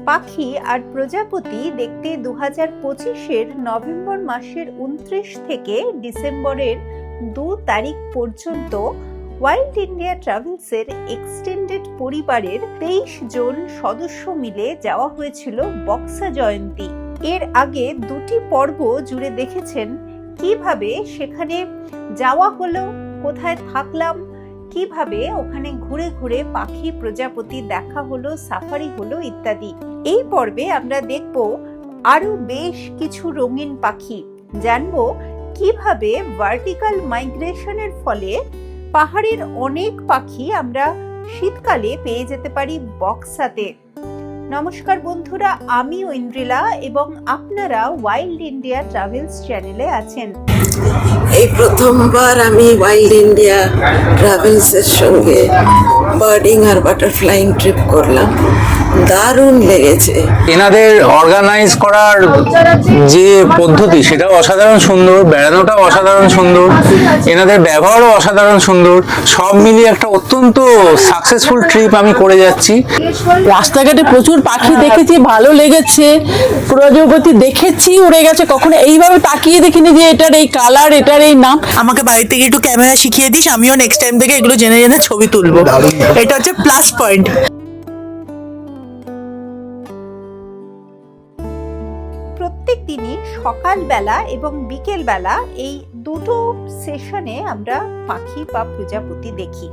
পাখি আর প্রজাপতি দেখতে 2025-এর নভেম্বর মাসের 29 থেকে ডিসেম্বরের 2 তারিখ পর্যন্ত ওয়াইল্ড ইন্ডিয়া ট্রাভেলসের এক্সটেন্ডেড পরিবারের 23 জন সদস্য মিলে যাওয়া হয়েছিল বক্সা জয়ন্তী। এর আগে 2টি পর্ব জুড়ে দেখেছেন কিভাবে সেখানে যাওয়া হলো, কোথায় থাকলাম, কিভাবে ওখানে ঘুরে ঘুরে পাখি প্রজাপতি দেখা হলো, সাফারি হলো ইত্যাদি। এই পর্বে আমরা দেখব আরো বেশ কিছু রঙিন পাখি, জানবো কিভাবে ভার্টিক্যাল মাইগ্রেশনের ফলে পাহাড়ের অনেক পাখি আমরা শীতকালে পেয়ে যেতে পারি বক্সাতে। নমস্কার বন্ধুরা, আমি ঐন্দ্রিলা এবং আপনারা ওয়াইল্ড ইন্ডিয়া ট্রাভেলস চ্যানেলে আছেন। এই প্রথমবার আমি ওয়াইল্ড ইন্ডিয়া ট্রাভেলসের সঙ্গে বার্ডিং আর বাটারফ্লাইং ট্রিপ করলাম, দারুণ লেগেছে। এনাদের অর্গানাইজ করার যে পদ্ধতি সেটাও অসাধারণ সুন্দর, বেড়ানোটাও অসাধারণ সুন্দর, এনাদের ব্যবহারও অসাধারণ সুন্দর, সব মিলিয়ে একটা অত্যন্ত সাকসেসফুল ট্রিপ আমি করে যাচ্ছি। রাস্তাঘাটে প্রচুর পাখি দেখেছি, ভালো লেগেছে, প্রজাপতি দেখেছি উড়ে গেছে, কখনো এইভাবে তাকিয়ে দেখিনি যে এটার এই কালার, এটার এই নাম। আমাকে বাড়ি থেকে একটু ক্যামেরা শিখিয়ে দিস, আমিও নেক্সট টাইম থেকে এগুলো জেনে জেনে ছবি তুলবো। এটা হচ্ছে প্লাস পয়েন্ট। প্রত্যেক দিনই সকালবেলা এবং বিকেলবেলা এই দুটো সেশনে আমরা পাখি বা প্রজাপতি দেখি।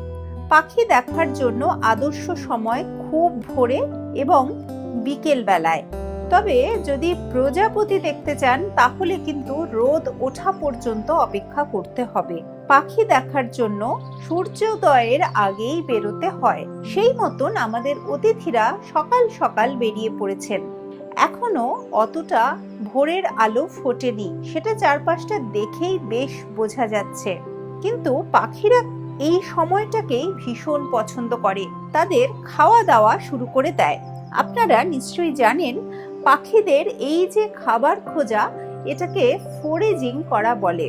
পাখি দেখার জন্য আদর্শ সময় খুব ভোরে এবং বিকেল বেলায়। তবে যদি প্রজাপতি দেখতে চান তাহলে কিন্তু রোদ ওঠা পর্যন্ত অপেক্ষা করতে হবে। পাখি দেখার জন্য সূর্যোদয়ের আগেই বেরোতে হয়। সেই মতন আমাদের অতিথিরা সকাল সকাল বেরিয়ে পড়েছেন। এখনো অতটা ভোরের আলো ফোটেনি, সেটা চারপাশটা দেখেই বেশ বোঝা যাচ্ছে। কিন্তু পাখিরা এই সময়টাকেই ভীষণ পছন্দ করে, তাদের খাওয়া দাওয়া শুরু করে দেয়। আপনারা নিশ্চয়ই জানেন পাখিদের এই যে খাবার খোঁজা, এটাকে ফোরেজিং করা বলে।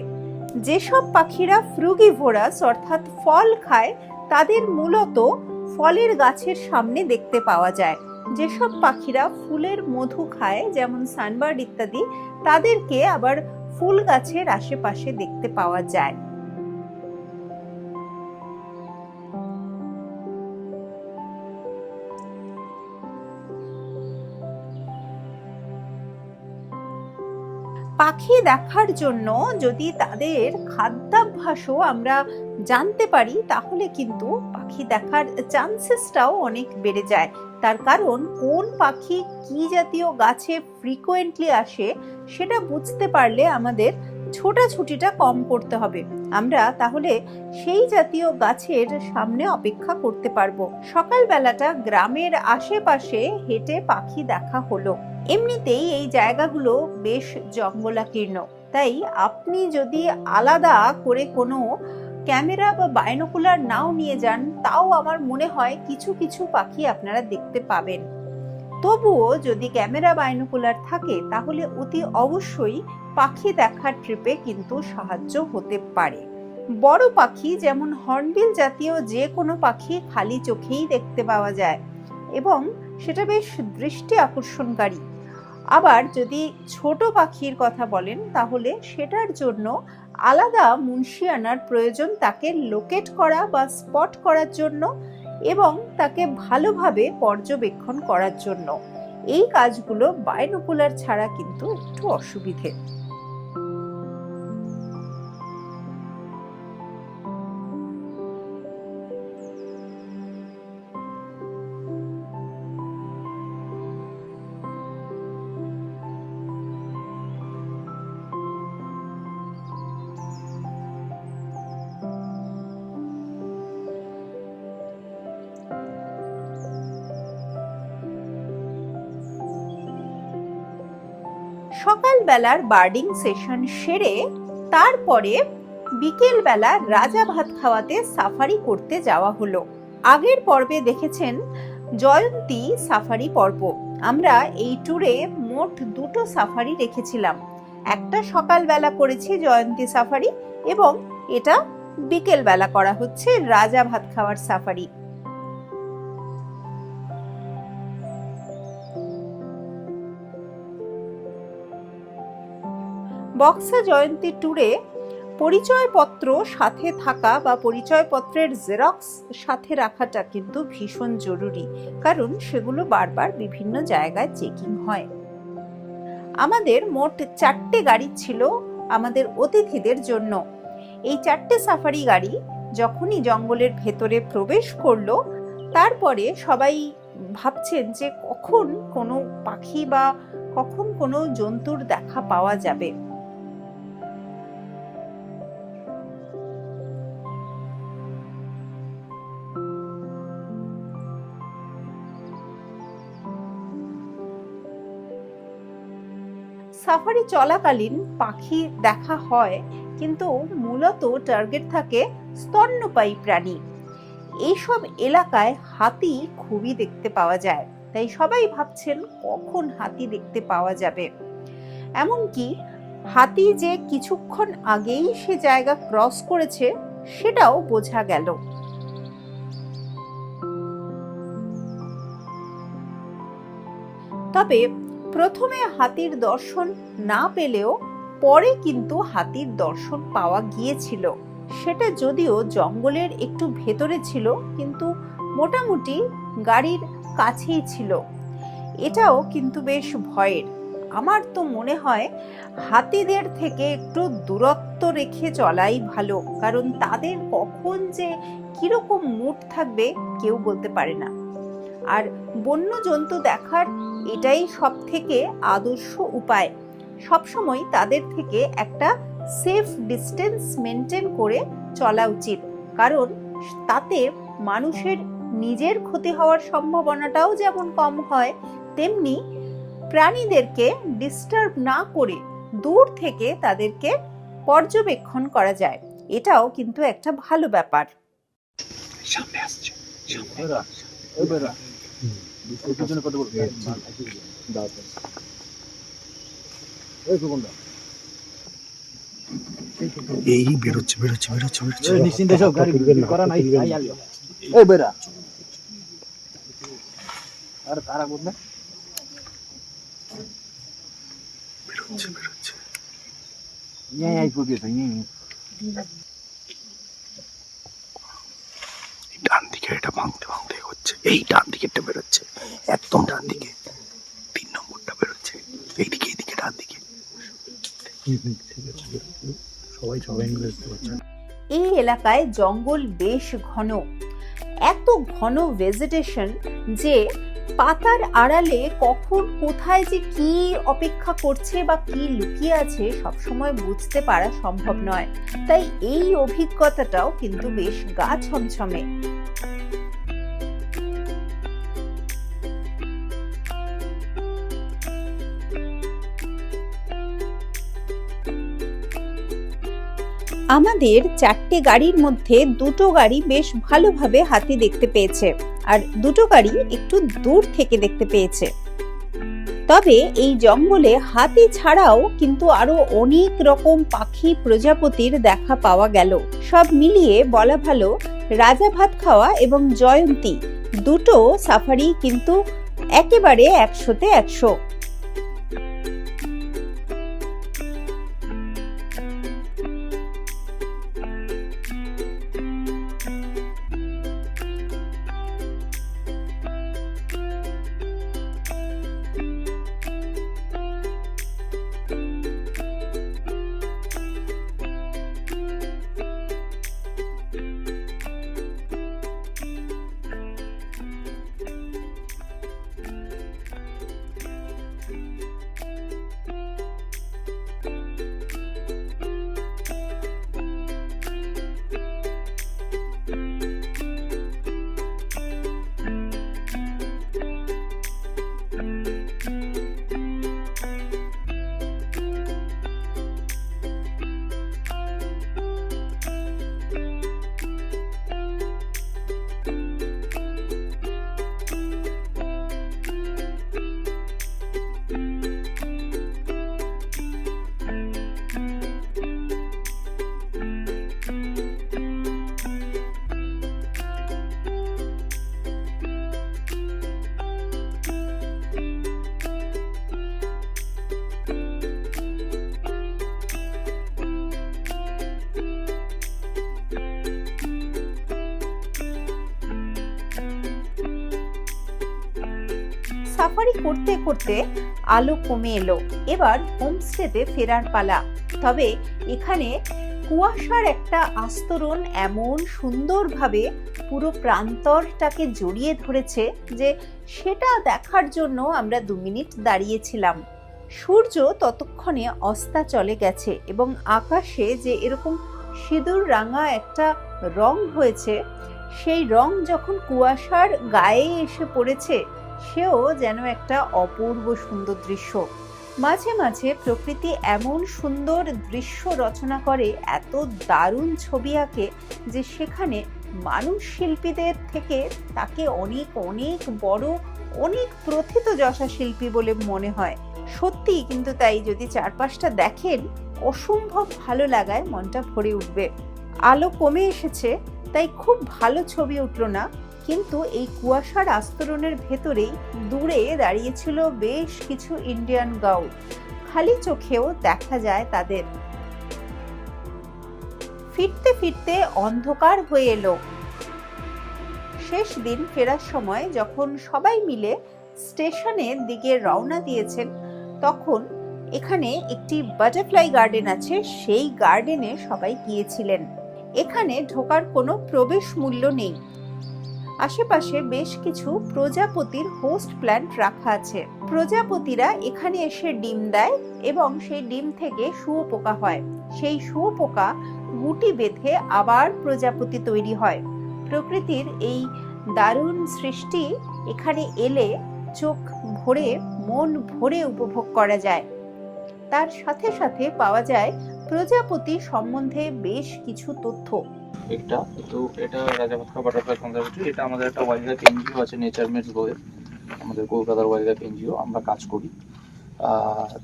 যেসব পাখিরা ফ্রুগিভোরাস অর্থাৎ ফল খায় তাদের মূলত ফলের গাছের সামনে দেখতে পাওয়া যায়। যেসব পাখিরা ফুলের মধু খায় যেমন সানবার্ড ইত্যাদি, তাদেরকে আবার ফুল গাছের আশেপাশে দেখতে পাওয়া যায়। পাখি দেখার জন্য যদি তাদের খাদ্যাভ্যাসও আমরা জানতে পারি তাহলে কিন্তু পাখি দেখার চান্সেসটাও অনেক বেড়ে যায়। তার কারণ কোন পাখি কি জাতীয় গাছে ফ্রিকোয়েন্টলি আসে সেটা বুঝতে পারলে আমাদের ছোটাছুটিটা কম করতে হবে। আমরা তাহলে সেই জাতীয় গাছের সামনে অপেক্ষা করতে পারবো। সকালবেলাটা গ্রামের আশেপাশে হেঁটে পাখি দেখা হলো। এমনিতেই এই জায়গাগুলো বেশ জঙ্গলাকীর্ণ, তাই আপনি যদি আলাদা করে কোনো ক্যামেরা বা বাইনোকুলার নাও নিয়ে যান তাও আমার মনে হয় কিছু কিছু পাখি আপনারা দেখতে পাবেন। তবুও যদি ক্যামেরা বাইনোকুলার থাকে তাহলে অতি অবশ্যই পাখি দেখার ট্রিপে কিন্তু সাহায্য হতে পারে। বড় পাখি যেমন হর্নবিল জাতীয় যে কোনো পাখি খালি চোখেই দেখতে পাওয়া যায় এবং সেটা বেশ দৃষ্টি আকর্ষণকারী। আবার যদি ছোট পাখির কথা বলেন তাহলে সেটার জন্য আলাদা মুন্সিয়ানার প্রয়োজন, তাকে লোকেট করা বা স্পট করার জন্য এবং তাকে ভালোভাবে পর্যবেক্ষণ করার জন্য। এই কাজগুলো বাইনোকুলার ছাড়া কিন্তু একটু অসুবিধে। সকালবেলার বার্ডিং সেশন সেরে তারপরে বিকেল বেলা রাজা ভাত খাওয়াতে সাফারি করতে যাওয়া হলো। আগের পর্বে দেখেছেন জয়ন্তী সাফারি পর্ব। আমরা এই ট্যুরে মোট 2টো সাফারি রেখেছিলাম। একটা সকালবেলা করেছি জয়ন্তী সাফারি এবং এটা বিকেল বেলা করা হচ্ছে রাজা ভাত খাওয়ার সাফারি। বক্সা জয়ন্তী ট্যুরে পরিচয়পত্র সাথে থাকা বা পরিচয়পত্রের জেরক্স সাথে রাখাটা কিন্তু ভীষণ জরুরি, কারণ সেগুলো বারবার বিভিন্ন জায়গায় চেকিং হয়। আমাদের মোট 4টে গাড়ি ছিল আমাদের অতিথিদের জন্য। এই 4টে সাফারি গাড়ি যখনই জঙ্গলের ভেতরে প্রবেশ করলো, তারপরে সবাই ভাবছেন যে কখন কোনো পাখি বা কখন কোনো জন্তুর দেখা পাওয়া যাবে। সাফারি চলাকালীন পাখি দেখা হয়, কিন্তু মূলত টার্গেট থাকে স্তন্যপায়ী প্রাণী। এইসব এলাকায় হাতি খুবই দেখতে পাওয়া যায়, তাই সবাই ভাবছেন কখন হাতি দেখতে পাওয়া যাবে। এমনকি হাতি যে কিছুক্ষণ আগেই সে জায়গা ক্রস করেছে সেটাও বোঝা গেল। তবে প্রথমে হাতির দর্শন না পেলেও পরে কিন্তু হাতির দর্শন পাওয়া গিয়েছিল। সেটা যদিও জঙ্গলের একটু ভেতরে ছিল, কিন্তু মোটামুটি গাড়ির কাছেই ছিল। এটাও কিন্তু বেশ ভয়ের। আমার তো মনে হয় হাতিদের থেকে একটু দূরত্ব রেখে চলাই ভালো, কারণ তাদের কখন যে কিরকম মুড থাকবে কেউ বলতে পারে না। আর বন্য জন্তু দেখার এটাই সব থেকে আদর্শ উপায়। সবসময় তাদের থেকে একটা সেফ ডিস্টেন্স মেনটেন করে চলা উচিত, কারণ তাতে মানুষের নিজের ক্ষতি হওয়ার সম্ভাবনাটাও যেমন কম হয়, তেমনি প্রাণীদেরকে ডিস্টার্ব না করে দূর থেকে তাদেরকে পর্যবেক্ষণ করা যায়। এটাও কিন্তু একটা ভালো ব্যাপার। এই বেরোচ্ছে নিশ্চিন্তে সব গাড়ি করা নাই এই বেরা আর তারা বলবে বেরোচ্ছে এই পকেটে ডান দিকে এটা ভাঙতে হচ্ছে, এই ডান দিকেটা বেরোচ্ছে, একদম ডান দিকে 3 নম্বরটা বেরোচ্ছে, এইদিকে ডান দিকে সবাই এই এলাকায় জঙ্গল বেশ ঘন, এত ঘন ভেজিটেশন যে পাতার আড়ালে কখন কোথায় যে কি অপেক্ষা করছে বা কি লুকিয়ে আছে সবসময় বুঝতে পারা সম্ভব নয়। তাই এই অভিজ্ঞতাটাও কিন্তু বেশ গা ছমছমে। আমাদের 4টে গাড়ির মধ্যে 2টো গাড়ি বেশ ভালোভাবে হাতি দেখতে পেয়েছে, আর 2টো গাড়ি একটু দূর থেকে দেখতে পেয়েছে। তবে এই জঙ্গলে হাতি ছাড়াও কিন্তু আরো অনেক রকম পাখি প্রজাপতির দেখা পাওয়া গেল। সব মিলিয়ে বলা ভালো রাজা ভাত খাওয়া এবং জয়ন্তী দুটো সাফারি কিন্তু একেবারে 100-তে 100। সাফারি করতে করতে আলো কমে এলো। এবার হোমস্টেতে ফেরার পালা। তবে এখানে কুয়াশার একটা আস্তরণ এমন সুন্দরভাবে পুরো প্রান্তরটাকে জড়িয়ে ধরেছে যে সেটা দেখার জন্য আমরা 2 মিনিট দাঁড়িয়েছিলাম। সূর্য ততক্ষণে অস্তা চলে গেছে এবং আকাশে যে এরকম সিঁদুর রাঙা একটা রং হয়েছে, সেই রং যখন কুয়াশার গায়ে এসে পড়েছে সেও যেন একটা অপূর্ব সুন্দর দৃশ্য। মাঝে মাঝে প্রকৃতি এমন সুন্দর দৃশ্য রচনা করে, এত দারুণ ছবি আঁকে যে সেখানে মানুষ শিল্পীদের থেকে তাকে অনেক অনেক বড়, অনেক প্রথিতযশা শিল্পী বলে মনে হয়। সত্যি কিন্তু তাই, যদি চারপাশটা দেখেন অসম্ভব ভালো লাগায় মনটা ভরে উঠবে। আলো কমে এসেছে তাই খুব ভালো ছবি উঠল না, কিন্তু এই কুয়াশার আস্তরণের ভেতরেই দূরে দাঁড়িয়েছিল বেশ কিছু ইন্ডিয়ান গাউড। খালি চোখেও দেখা যায় তাদের। ফিরতে ফিরতে অন্ধকার হয়ে এলো। শেষ দিন ফেরার সময় যখন সবাই মিলে স্টেশনের দিকে রওনা দিয়েছেন, তখন এখানে একটি বাটারফ্লাই গার্ডেন আছে, সেই গার্ডেনে সবাই গিয়েছিলেন। এখানে ঢোকার কোনো প্রবেশ মূল্য নেই। আশেপাশে বেশ কিছু প্রজাপতির হোস্ট প্ল্যান্ট রাখা আছে। প্রজাপতিরা এখানে এসে ডিম দেয় এবং সেই ডিম থেকে শুঁয়োপোকা হয়। সেই শুঁয়োপোকা গুটি বেঁধে আবার প্রজাপতি তৈরি হয়। প্রকৃতির এই দারুণ সৃষ্টি এখানে এলে চোখ ভরে, মন ভরে উপভোগ করা যায়। তার সাথে সাথে পাওয়া যায় প্রজাপতি সম্বন্ধে বেশ কিছু তথ্য। এটা রাজাভাতখাল বাটারফ্লাই কনজারভেটরি। এটা আমাদের একটা ওয়াইল্ড লাইফ এনজিও আছে, নেচারমেটস বলে, আমাদের কলকাতার ওয়াইল্ড লাইফ এনজিও। আমরা কাজ করি।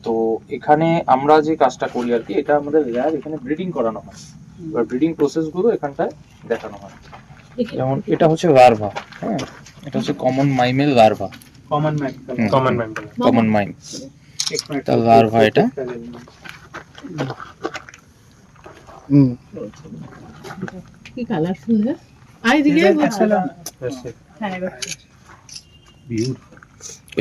তো এখানে আমরা যে কাজটা করি আর কি, এটা আমাদের ল্যাব, এখানে ব্রিডিং করানো হয়। এবার ব্রিডিং প্রসেসগুলো এখানটায় দেখানো হয়। যেমন এটা হচ্ছে লার্ভা, হ্যাঁ, এটা হচ্ছে কমন মাইমের লার্ভা। কমন মাইম তার লার্ভা এটা। কি কালারফুল है आई दिए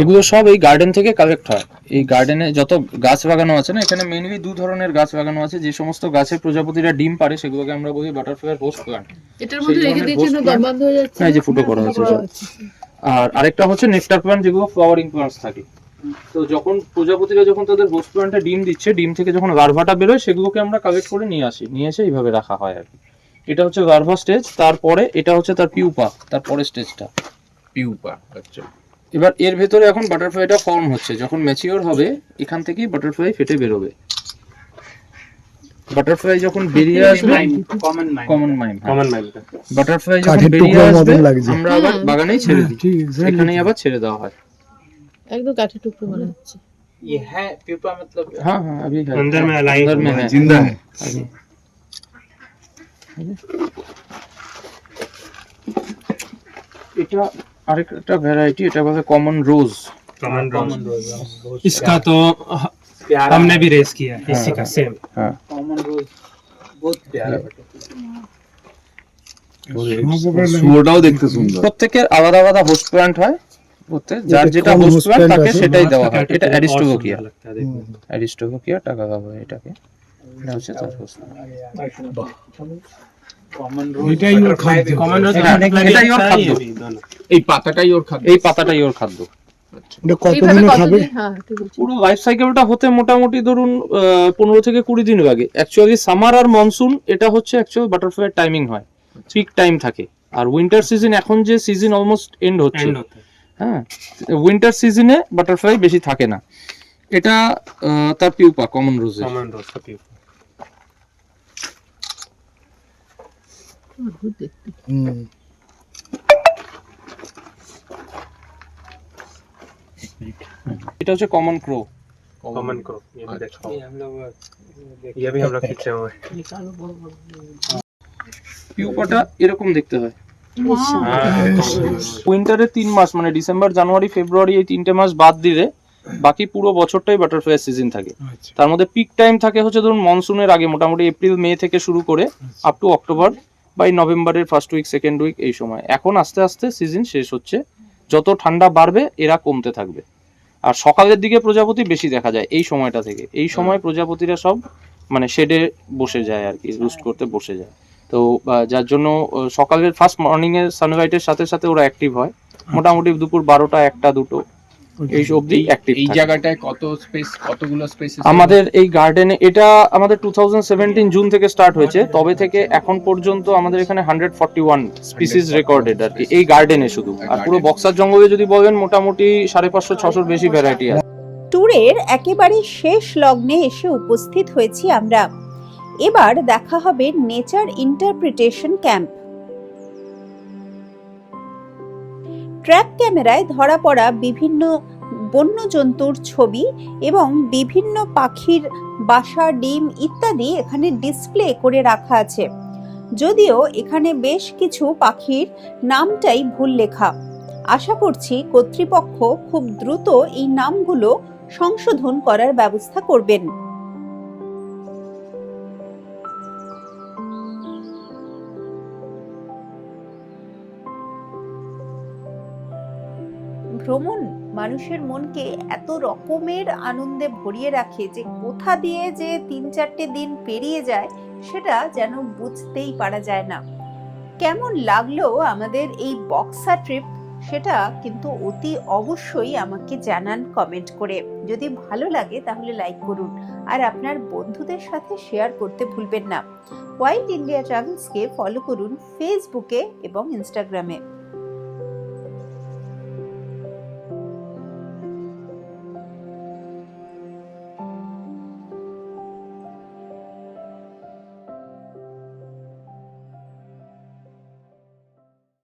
এগুলো সব এই গার্ডেন থেকে কালেক্ট হয়। এই গার্ডেনে যত গাছ লাগানো আছে না, এখানে মেইনলি 2 ধরনের গাছ লাগানো আছে। যে সমস্ত গাছে প্রজাপতিরা ডিম পারে সেগুলোকে আমরা বলি বাটারফ্লাই হোস্ট প্ল্যান্ট। এটার মধ্যে রেখে দিয়েছেন দম বন্ধ হয়ে যাচ্ছে, এই যে ফুটো করা হচ্ছে সব। আর আরেকটা হচ্ছে নেকটার প্ল্যান্ট, যেগুলো ফ্লাওয়ারিং প্ল্যান্টস থাকে। তো যখন প্রজাপতিরা যখন তাদের হোস্ট প্ল্যান্টে ডিম দিচ্ছে, ডিম থেকে যখন লার্ভাটা বেরোয় সেগুলোকে আমরা কালেক্ট করে নিয়ে আসি, নিয়ে এসে এইভাবে রাখা হয় আর কি। এটা হচ্ছে লার্ভা স্টেজ। তারপরে এটা হচ্ছে তার পিউপা, তারপরে স্টেজটা পিউপা। আচ্ছা, এবার এর ভেতরে এখন বাটারফ্লাইটা ফর্ম হচ্ছে। যখন ম্যাচিওর হবে এখান থেকেই বাটারফ্লাই ফেটে বেরোবে। বাটারফ্লাই যখন বেরিয়ে আসবে, কমন মাইম বাটারফ্লাই যখন বেরিয়ে আসবে আমরা আবার বাগানেই ছেড়ে দিই, এখানেই আবার ছেড়ে দেওয়া হয়। একদম কাঠি টুকরো মনে হচ্ছে। ये है प्यूपा मतलब हाँ हाँ अभी है अंदर में अंदर में है, जिंदा है। अभी। এটা আরেকটা ভ্যারাইটি, এটা বলে কমন রোজ। इसका तो हमने भी रेस किया है इसी का सेम हाँ कॉमन रोज बहुत प्यारा শুয়োরটাও দেখতে সুন্দর। প্রত্যেকের আলাদা আলাদা হোস্ট প্ল্যান্ট হয়। যার যেটা হোস্ট প্ল্যান্ট তাকে সেটাই দেওয়া হয়। এটা অ্যারিস্টোভোকিয়া, অ্যারিস্টোভোকিয়া টাকা দেওয়া হয় এটাকে। এটা হচ্ছে তার হোস্ট कॉमन रोज এটাই ওর খাদ্য। कॉमन रोज এটাই ওর খাদ্য। এই পাতাটাই ওর খাদ্য। এই পাতাটাই ওর খাদ্য। এটা কতদিনে খাবে? হ্যাঁ ঠিক আছে। পুরো লাইফ সাইকেলটা হতে মোটামুটি ধরুন 15 থেকে 20 দিন লাগে। অ্যাকচুয়ালি সামার আর মনসুন এটা হচ্ছে অ্যাকচুয়াল বাটারফ্লাই টাইমিং হয়, পিক টাইম থাকে। আর উইন্টার সিজন, এখন যে সিজন অলমোস্ট এন্ড হচ্ছে, হ্যাঁ, উইন্টার সিজনে বাটারফ্লাই বেশি থাকে না। এটা তার পিউপা, কমন রোজ। कॉमन रोज का प्यूपा এটা হচ্ছে কমন ক্রো। कॉमन को ये भी देखो ये भी हम लोग खींचे हुए हैं পিউপাটা এরকম দেখতে হয়। উইন্টারে 3 মাস, মানে ডিসেম্বর, জানুয়ারি, ফেব্রুয়ারি, এই 3টে মাস বাদ দিলে বাকি পুরো বছরটাই বাটারফ্লাই সিজন থাকে। তার মধ্যে পিক টাইম থাকে হচ্ছে ধরুন মনসুনের আগে, মোটামুটি এপ্রিল মে থেকে শুরু করে আপ টু অক্টোবর বা নভেম্বরের ফার্স্ট উইক, সেকেন্ড উইক, এই সময়। এখন আস্তে আস্তে সিজন শেষ হচ্ছে, যত ঠান্ডা বাড়বে এরা কমতে থাকবে। আর সকালের দিকে প্রজাপতি বেশি দেখা যায় এই সময়টা থেকে। এই সময় প্রজাপতিরা সব মানে শেডে বসে যায় আর কি, রুস্ট করতে বসে যায়। তো যার জন্য সকালের ফার্স্ট মর্নিং এর সানরাইজের সাথে সাথে ওরা অ্যাক্টিভ হয়। মোটামুটি দুপুর 12টা 1টা 2টো এই অবধি অ্যাক্টিভ। এই জায়গাটায় কতগুলো স্পেস আমাদের এই গার্ডেনে, এটা আমাদের 2017 জুন থেকে স্টার্ট হয়েছে, তবে থেকে এখন পর্যন্ত আমাদের এখানে 141 স্পিসিস রেকর্ডেড আর কি এই গার্ডেনে শুধু। আর পুরো বক্সার জঙ্গলে যদি বলেন মোটামুটি 550-600 বেশি ভ্যারাইটি আছে। ট্যুরের একেবারে শেষ লগ্নে এসে উপস্থিত হয়েছি আমরা। এবার দেখা হবে নেচার ইন্টারপ্রিটেশন ক্যাম্প। ট্র্যাপ ক্যামেরায় ধরা পড়া বিভিন্ন বন্য জন্তুর ছবি এবং বিভিন্ন পাখির বাসা, ডিম ইত্যাদি এখানে ডিসপ্লে করে রাখা আছে। যদিও এখানে বেশ কিছু পাখির নামটাই ভুল লেখা। আশা করছি কর্তৃপক্ষ খুব দ্রুত এই নামগুলো সংশোধন করার ব্যবস্থা করবেন। ভ্রমণ মানুষের মনকে এত রকমের আনন্দে ভরিয়ে রাখে যে কোথা দিয়ে যে 3-4টে দিন পেরিয়ে যায় সেটা যেন বুঝতেই পারা যায় না। কেমন লাগলো আমাদের এই বক্সা ট্রিপ সেটা কিন্তু অতি অবশ্যই আমাকে জানান কমেন্ট করে। যদি ভালো লাগে তাহলে লাইক করুন আর আপনার বন্ধুদের সাথে শেয়ার করতে ভুলবেন না। ওয়াইল্ড ইন্ডিয়া ট্রাভেলসকে ফলো করুন ফেসবুকে এবং ইনস্টাগ্রামে।